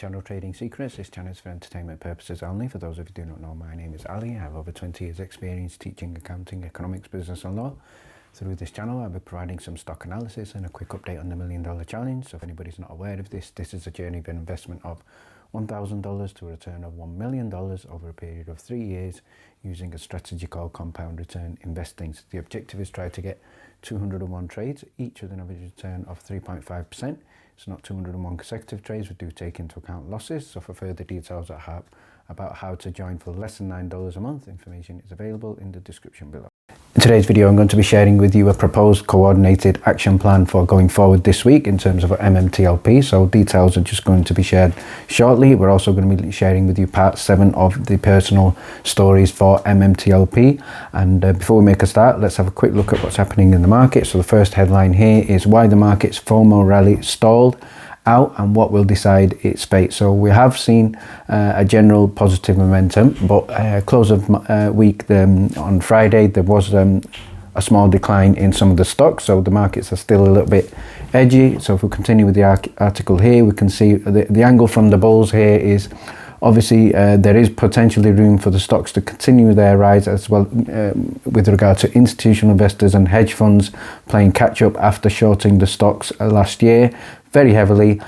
channel Trading Secrets. This channel is for entertainment purposes only. For those of you who do not know, my name is Ali. I have over 20 years experience teaching accounting, economics, business and law. Through this channel I'll be providing some stock analysis and a quick update on the $1 Million Challenge. So if anybody's not aware of this is a journey of an investment of $1,000 to a return of $1 million over a period of 3 years using a strategy called compound return investing. So the objective is try to get 201 trades, each with an average return of 3.5%. It's not 201 consecutive trades, we do take into account losses. So for further details about how to join for less than $9 a month, information is available in the description below. In today's video I'm going to be sharing with you a proposed coordinated action plan for going forward this week in terms of MMTLP. So details are just going to be shared shortly. We're also going to be sharing with you part 7 of the personal stories for MMTLP. And before we make a start, let's have a quick look at what's happening in the market. So the first headline here is why the market's FOMO rally stalled out and what will decide its fate. So we have seen a general positive momentum, but close of week on Friday there was a small decline in some of the stocks, so the markets are still a little bit edgy. So if we continue with the article here, we can see the angle from the bulls here is obviously there is potentially room for the stocks to continue their rise as well, with regard to institutional investors and hedge funds playing catch up after shorting the stocks last year very heavily.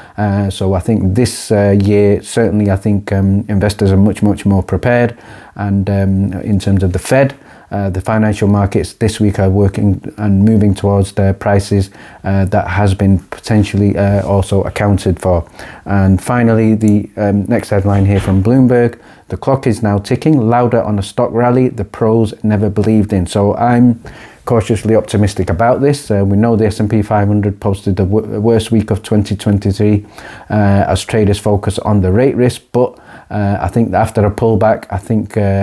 So I think this year certainly I think investors are much more prepared. And in terms of the Fed, the financial markets this week are working and moving towards their prices that has been potentially also accounted for. And finally, the next headline here from Bloomberg: the clock is now ticking louder on a stock rally the pros never believed in. So I'm cautiously optimistic about this. We know the S&P 500 posted the worst week of 2023 as traders focus on the rate risk, but I think after a pullback,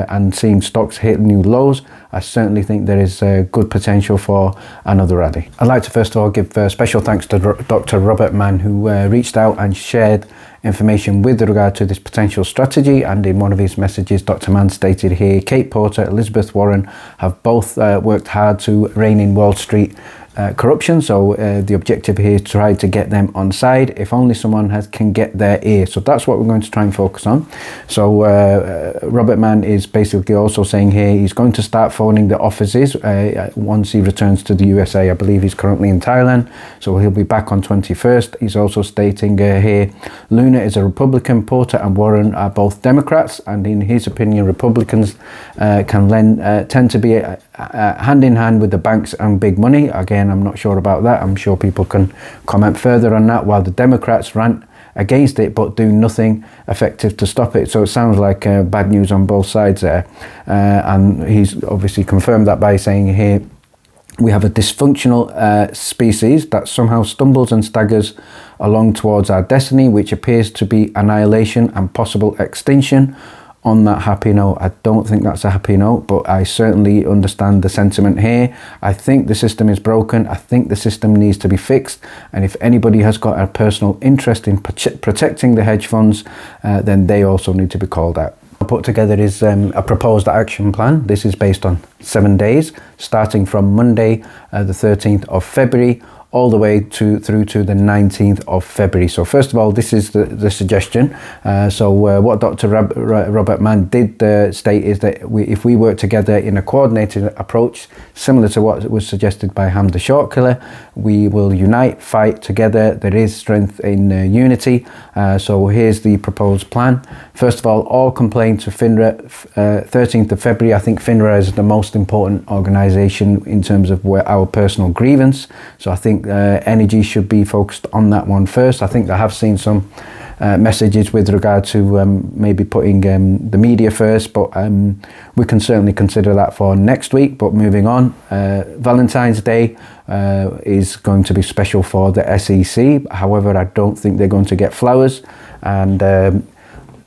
and seeing stocks hit new lows, I certainly think there is good potential for another rally. I'd like to first of all give special thanks to Dr. Robert Mann, who reached out and shared information with regard to this potential strategy. And in one of his messages, Dr. Mann stated here, Kate Porter, Elizabeth Warren have both worked hard to rein in Wall Street corruption. So the objective here is to try to get them on side, if only someone can get their ear. So that's what we're going to try and focus on. So Robert Mann is basically also saying here he's going to start phoning the offices once he returns to the USA. I believe he's currently in Thailand, so he'll be back on 21st. He's also stating here, Luna is a Republican, Porter and Warren are both Democrats, and in his opinion Republicans tend to be hand in hand with the banks and big money. Again, I'm not sure about that. I'm sure people can comment further on that, while the Democrats rant against it but do nothing effective to stop it. So it sounds like bad news on both sides there. And he's obviously confirmed that by saying here, we have a dysfunctional species that somehow stumbles and staggers along towards our destiny, which appears to be annihilation and possible extinction. On that happy note, I don't think that's a happy note, but I certainly understand the sentiment here. I think the system is broken. I think the system needs to be fixed. And if anybody has got a personal interest in protecting the hedge funds, then they also need to be called out. I put together is a proposed action plan. This is based on 7 days, starting from Monday, the 13th of February, all the way through to the 19th of February. So first of all, this is the suggestion. So what Dr. Robert Mann did state is that if we work together in a coordinated approach, similar to what was suggested by Hamtheshortlkiller, we will unite, fight together. There is strength in unity. So here's the proposed plan. First of all complain to FINRA 13th of February. I think FINRA is the most important organisation in terms of our personal grievance. So I think energy should be focused on that one first. I think I have seen some messages with regard to maybe putting the media first, but we can certainly consider that for next week. But moving on, Valentine's Day is going to be special for the SEC. However, I don't think they're going to get flowers. And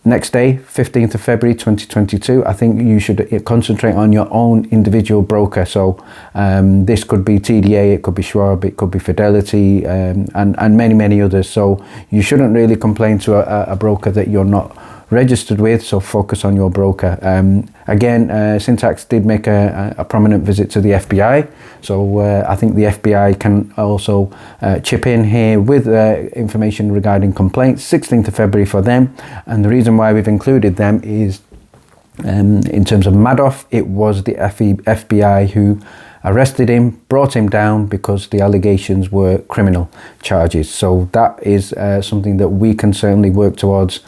next day, 15th of February 2022, I think you should concentrate on your own individual broker. So this could be TDA, it could be Schwab, it could be Fidelity, and many others. So you shouldn't really complain to a broker that you're not registered with, so focus on your broker. Again, Syntax did make a prominent visit to the FBI, so I think the FBI can also chip in here with information regarding complaints. 16th of February for them, and the reason why we've included them is in terms of Madoff, it was the FBI who arrested him, brought him down because the allegations were criminal charges. So that is something that we can certainly work towards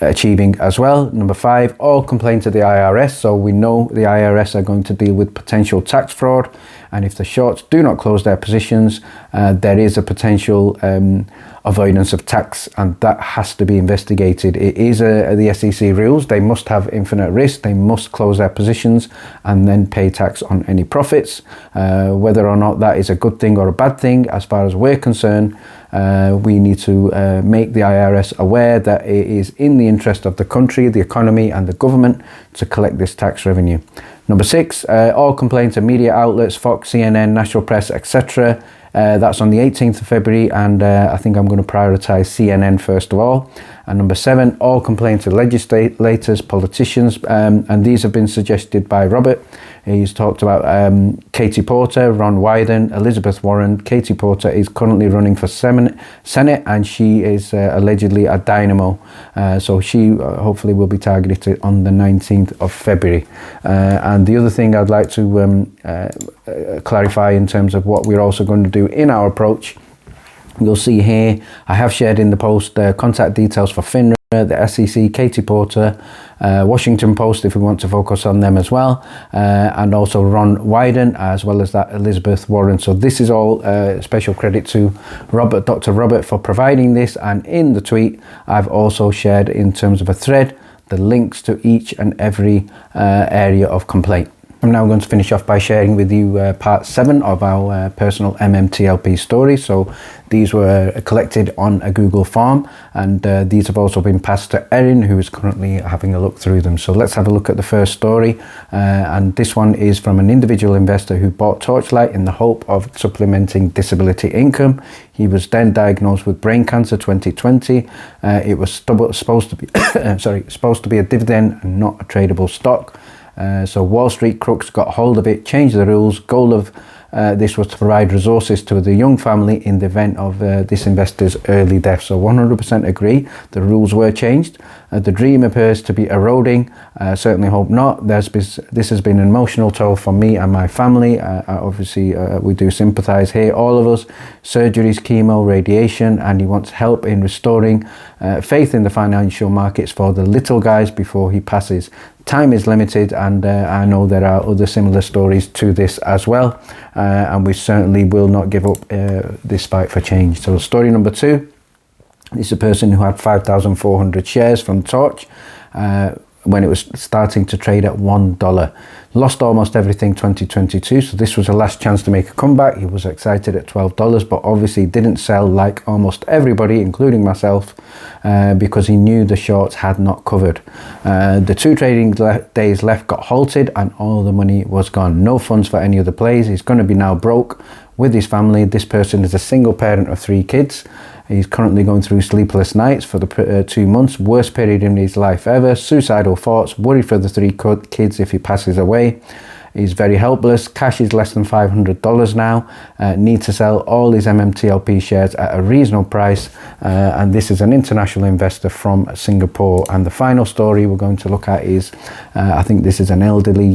achieving as well. Number 5, all complain to the IRS. So we know the IRS are going to deal with potential tax fraud, and if the shorts do not close their positions, there is a potential avoidance of tax, and that has to be investigated. It is the SEC rules. They must have infinite risk. They must close their positions and then pay tax on any profits. Whether or not that is a good thing or a bad thing, as far as we're concerned, we need to make the IRS aware that it is in the interest of the country, the economy and the government to collect this tax revenue. Number 6, all complaints of media outlets, Fox, CNN, National Press, etc. That's on the 18th of February, and I think I'm going to prioritise CNN first of all. And number 7, all complaints of legislators, politicians, and these have been suggested by Robert. He's talked about Katie Porter, Ron Wyden, Elizabeth Warren. Katie Porter is currently running for Senate, and she is allegedly a dynamo. So she hopefully will be targeted on the 19th of February. And the other thing I'd like to clarify in terms of what we're also going to do in our approach, you'll see here, I have shared in the post contact details for FINRA, the SEC, Katie Porter, Washington Post if we want to focus on them as well, and also Ron Wyden, as well as that Elizabeth Warren. So this is all special credit to Robert, Dr. Robert, for providing this, and in the tweet I've also shared in terms of a thread the links to each and every area of complaint. I'm now going to finish off by sharing with you part 7 of our personal MMTLP story. So these were collected on a Google form, and these have also been passed to Erin, who is currently having a look through them. So let's have a look at the first story, and this one is from an individual investor who bought Torchlight in the hope of supplementing disability income. He was then diagnosed with brain cancer 2020. It was supposed to be supposed to be a dividend and not a tradable stock. So Wall Street crooks got hold of it, changed the rules. Goal of this was to provide resources to the young family in the event of this investor's early death. So 100% agree, the rules were changed. The dream appears to be eroding. Certainly hope not. This has been an emotional toll for me and my family. Obviously, we do sympathise here, all of us. Surgeries, chemo, radiation, and he wants help in restoring faith in the financial markets for the little guys before he passes. Time is limited, and I know there are other similar stories to this as well, and we certainly will not give up this fight for change. So story number 2 is a person who had 5,400 shares from Torch when it was starting to trade at $1. Lost almost everything 2022, so this was a last chance to make a comeback. He was excited at $12, but obviously didn't sell like almost everybody, including myself, because he knew the shorts had not covered. The 2 trading days left got halted and all the money was gone. No funds for any other plays. He's going to be now broke with his family. This person is a single parent of 3 kids. He's currently going through sleepless nights for the 2 months, worst period in his life ever, suicidal thoughts, worried for the 3 kids if he passes away. He's very helpless, cash is less than $500 now, need to sell all his MMTLP shares at a reasonable price, and this is an international investor from Singapore. And the final story we're going to look at is, I think this is an elderly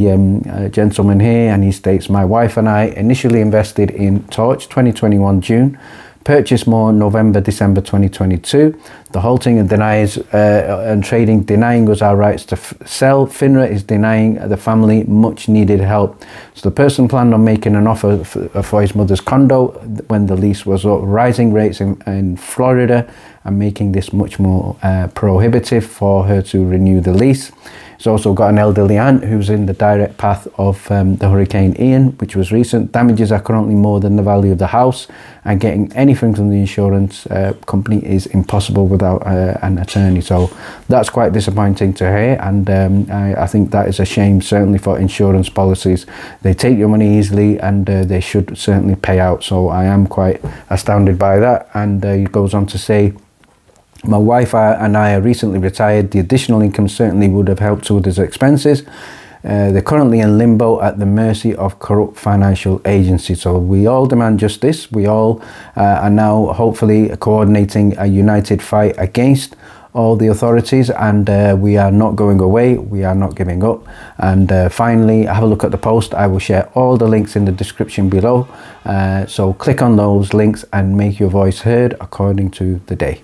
gentleman here, and he states, my wife and I initially invested in Torch 2021 June, purchased more November, December 2022. The halting and denies and trading denying us our rights to sell. FINRA is denying the family much needed help. So the person planned on making an offer for his mother's condo when the lease was up, rising rates in Florida and making this much more prohibitive for her to renew the lease. He's also got an elderly aunt who's in the direct path of the Hurricane Ian, which was recent. Damages are currently more than the value of the house, and getting anything from the insurance company is impossible without an attorney. So that's quite disappointing to hear, and I think that is a shame, certainly for insurance policies. They take your money easily, and they should certainly pay out. So I am quite astounded by that. And he goes on to say, My wife and I are recently retired. The additional income certainly would have helped with his expenses. They're currently in limbo at the mercy of corrupt financial agencies. So we all demand justice. We all are now hopefully coordinating a united fight against all the authorities, and we are not going away. We are not giving up. And finally, have a look at the post. I will share all the links in the description below. So click on those links and make your voice heard according to the day.